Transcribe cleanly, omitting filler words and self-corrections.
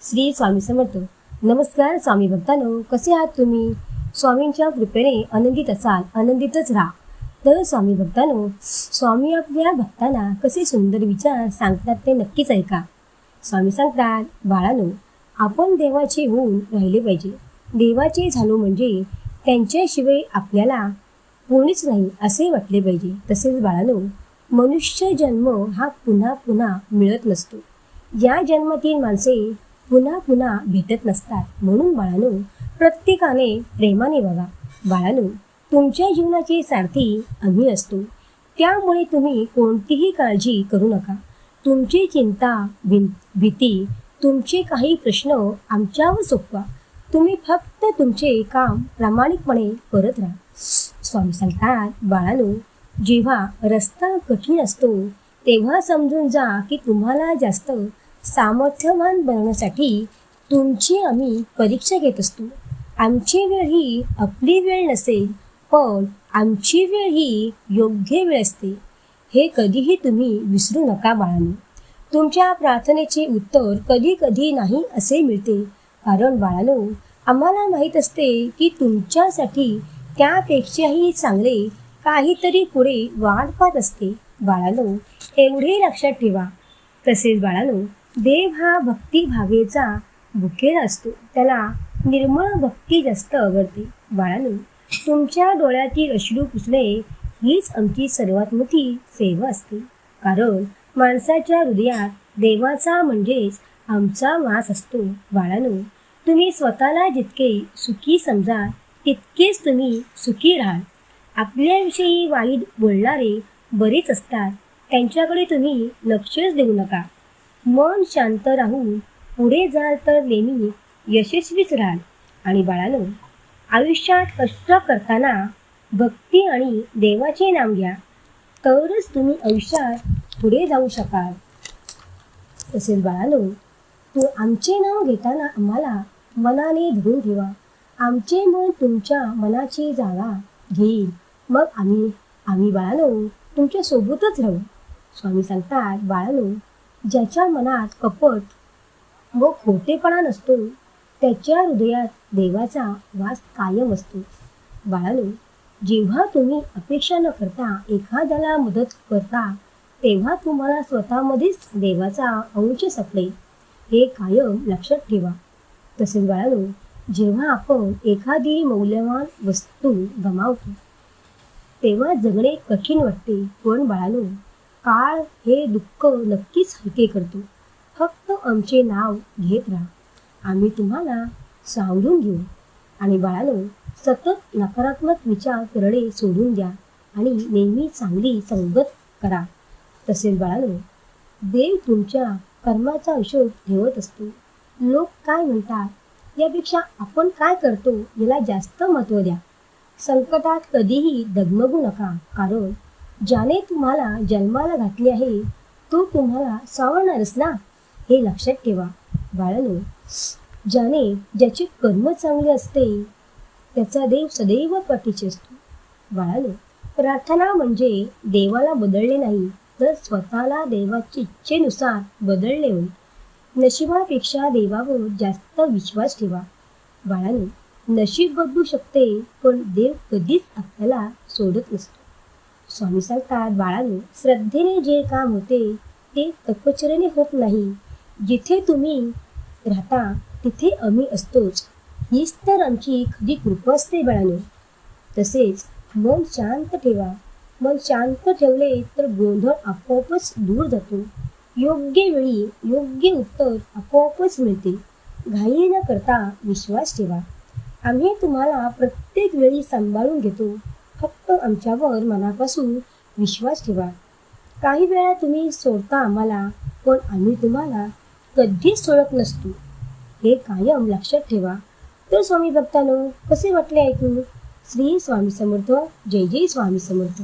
श्री स्वामी समर्थ. नमस्कार स्वामी भक्तांनो, कसे आहात तुम्ही? स्वामींच्या कृपेने आनंदित असाल, आनंदितच राहा. तर स्वामी भक्तांनो, स्वामी आपल्या भक्तांना कसे सुंदर विचार सांगतात ते नक्कीच ऐका. स्वामी सांगतात, बाळांनो, आपण देवाचे होऊन राहिले पाहिजे. देवाचे झालो म्हणजे त्यांच्याशिवाय आपल्याला कोणीच नाही असे वाटले पाहिजे. तसेच बाळांनो, मनुष्य जन्म हा पुन्हा पुन्हा मिळत नसतो. या जन्मातील माणसे पुन्हा पुन्हा भेटत नसतात. म्हणून बाळांनो, प्रत्येकाने प्रेमाने बघा. बाळांनो, तुमच्या जीवनाचे सारथी आम्ही असतो. त्यामुळे तुम्ही कोणतीही काळजी करू नका. तुमची चिंता, भीती, तुमचे काही प्रश्न आमच्यावर सोपवा. तुम्ही फक्त तुमचे काम प्रामाणिकपणे करत राहा. स्वामी सांगतात, बाळांनो, जेव्हा रस्ता कठीण असतो तेव्हा समजून जा की तुम्हाला जास्त सामर्थ्यवान बनवण्यासाठी तुमची आम्ही परीक्षा घेत असतो. आमची वेळ ही आपली वेळ नसेल, पण आमची वेळ ही योग्य वेळ असते. हे कधीही तुम्ही विसरू नका बाळांनो. तुमच्या प्रार्थनेचे उत्तर कधी कधी नाही असे मिळते, कारण बाळांनो, आम्हाला माहीत असते की तुमच्यासाठी त्यापेक्षाही चांगले काहीतरी पुढे वाट पाहत असते. बाळांनो, एवढे लक्षात ठेवा. तसेच बाळांनो, देव हा भक्तिभावेचा भुकेला असतो. त्याला निर्मळ भक्ती जास्त आवडते. बाळांनो, तुमच्या डोळ्यातील अश्रू पुसणे हीच आमची सर्वात मोठी सेवा असते. कारण माणसाच्या हृदयात देवाचा म्हणजेच आमचा वास असतो. बाळांनो, तुम्ही स्वतःला जितके सुखी समजा तितकेच तुम्ही सुखी राहाल. आपल्याविषयी वाईट बोलणारे बरेच असतात, त्यांच्याकडे तुम्ही लक्षच देऊ नका. मन शांत राहून पुढे जाल तर नेहमी यशस्वीच राहाल. आणि बाळांनो, आयुष्यात कष्ट करताना भक्ती आणि देवाचे नाम घ्या, तरच तुम्ही आयुष्यात पुढे जाऊ शकाल. तसेच बाळांनो, तू आमचे नाव घेताना आम्हाला मनाने धरून ठेवा. आमचे मन तुमच्या मनाची जागा घेईल, मग आम्ही बाळांनो तुमच्या सोबतच राहू. स्वामी सांगतात, बाळांनो, ज्याच्या मनात कपट व खोटेपणा नसतो त्याच्या हृदयात देवाचा वास कायम असतो. बाळांनो, जेव्हा तुम्ही अपेक्षा न करता एखाद्याला मदत करता तेव्हा तुम्हाला स्वतःमध्येच देवाचा अंश सापडेल. हे कायम लक्षात ठेवा. तसेच बाळांनो, जेव्हा आपण एखादी मौल्यवान वस्तू गमावतो तेव्हा जगणे कठीण वाटते. पण बाळांनो, काळ हे दुःख नक्कीच हलके करतो. फक्त आमचे नाव घेत राहा, आम्ही तुम्हाला सावरून घेऊ. आणि बाळांनो, सतत नकारात्मक विचार करणे सोडून द्या आणि नेहमी चांगली संगत करा. तसेच बाळांनो, देव तुमच्या कर्माचा हिशोब ठेवत असतो. लोक काय म्हणतात यापेक्षा आपण काय करतो याला जास्त महत्त्व द्या. संकटात कधीही डगमगू नका, कारण ज्याने तुम्हाला जन्माला घातले आहे तो तुम्हाला सावरणारच ना, हे लक्षात ठेवा. बाळांनो, ज्याचे कर्म चांगले असते त्याचा देव सदैव पाठीशी असतो. बाळांनो, प्रार्थना म्हणजे देवाला बदलणे नाही, तर स्वतःला देवाच्या इच्छेनुसार बदलणे होय. नशिबापेक्षा देवावर जास्त विश्वास ठेवा. बाळांनो, नशीब बदलू शकते, पण देव कधीच आपल्याला सोडत नसतो. स्वामी सांगतात, बाळांनो, श्रद्धेने जे काम होते ते तपश्चर्येने होत नाही. जिथे तुम्ही राहता तिथे आम्ही असतोच, हीच तर आमची खरी कृपा असते. बाळांनो, तसेच मन शांत ठेवा. मन शांत ठेवले तर गोंधळ आपोआपच दूर जातो. योग्य वेळी योग्य उत्तर आपोआपच मिळते. घाई न करता विश्वास ठेवा. आम्ही तुम्हाला प्रत्येक वेळी सांभाळून घेतो. फक्त आमच्यावर मनापासून विश्वास ठेवा. काही वेळा तुम्ही सोडता आम्हाला, पण आम्ही तुम्हाला कधीच सोडत नसतो, हे कायम लक्षात ठेवा. तर स्वामी भक्तांनो, कसे वाटले ऐकून? श्री स्वामी समर्थ. जय जय स्वामी समर्थ.